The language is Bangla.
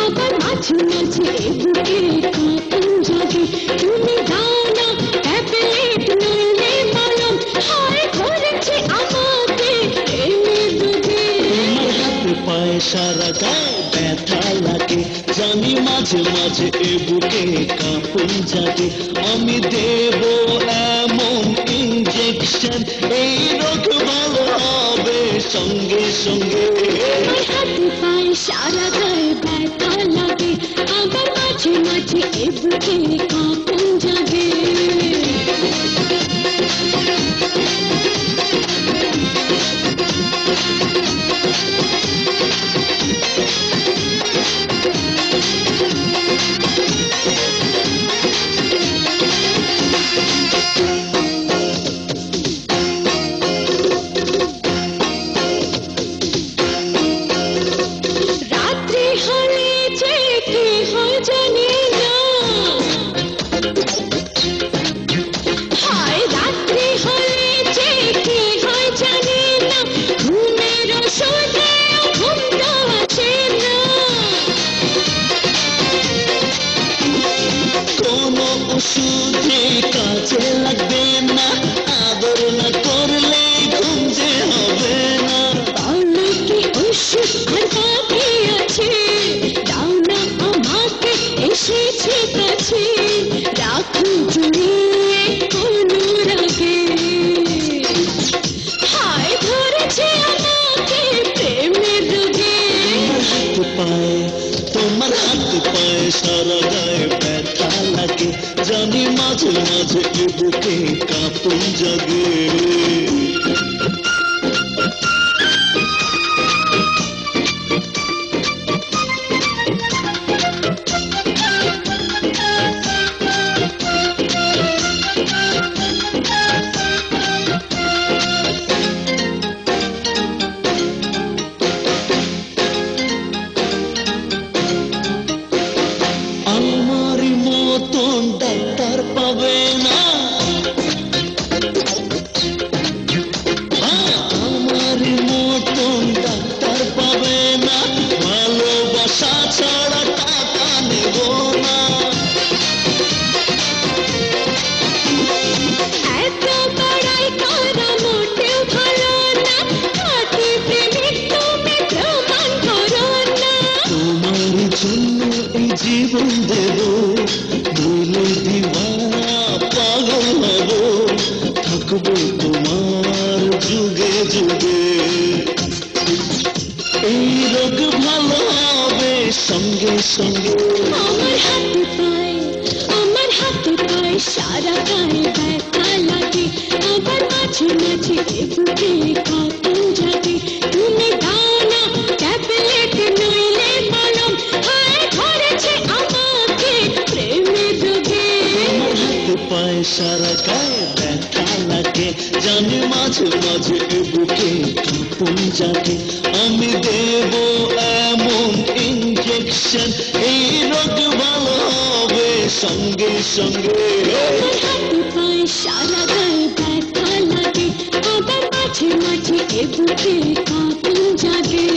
আবার মাঝে মাঝে বুকে কাঁপন জাগে। তুমি দাও না ট্যাবলেট নইলে মলম, হায় ধরেছে আমাকে প্রেমের রোগে। তোমার হাতে পায়ে সারা গায়ে ব্যথা লাগে, জানি মাঝে মাঝে এ বুকে কাঁপন জাগে। আমি দেব এমন ইঞ্জেকশন, এই রোগ ভালো হবে সঙ্গে সঙ্গে। তোমার হাতে পায়ে সারা গায়ে ব্যথা লাগে, আবার মাঝে মাঝে বুকে কাঁপন জাগে। রাত্রি হলে যে কি হয় জানি না, হায় রাত্রি হলে যে কি হয় জানি না, ঘুমের ওষুধে ঘুমটা আসে না। কোনো ওষুধে কাজে লাগবে না, আদর না করলে ঘুম যে হবে না। বলো কি ওষুধ আর বাকি আছে, দাও না আমাকে এসেছে কাছে, রাখো জড়িয়ে কোনো রাগে। হায় ধরেছে আমাকে প্রেমের রোগে। তোমার হাত পায়ে সারা গায়ে ব্যথা লাগে, জানি মাঝে মাঝে এ বুকে কাঁপন জাগে। আমার মতন ডাক্তার পাবে না, আমার মতন ডাক্তার পাবে না, ভালোবাসা ছাড়া টাকা নেব না। এত বড়াই করা মোটেও ভালো না, খাঁটি প্রেমিক তুমি প্রমাণ করো না। তোমার জন্য এই জীবন দেব, নইলে দিওয়ানা পাগল হব, থাকবো তোমার যুগে যুগে। এই রোগ ভালো হবে সঙ্গে সঙ্গে। আমার হাতে পায়ে সারা গায়ে ব্যথা লাগে, আবার মাঝে মাঝে বুকে কাঁপন জাগে। তুমি দাও না ট্যাবলেট নইলে মলম, হায় ধরেছে আমাকে প্রেমের রোগে। আমার হাতে পায়ে সারা গায়ে ব্যথা লাগে, জানি মাঝে মাঝে এ বুকে কাঁপন জাগে। আমি দেব এমন ইঞ্জেকশন, এই রোগ ভালো হবে সঙ্গে সঙ্গে। আমার হাতে পায়ে সারা গায়ে ব্যথা লাগে, আবার মাঝে মাঝে বুকে কাঁপন জাগে।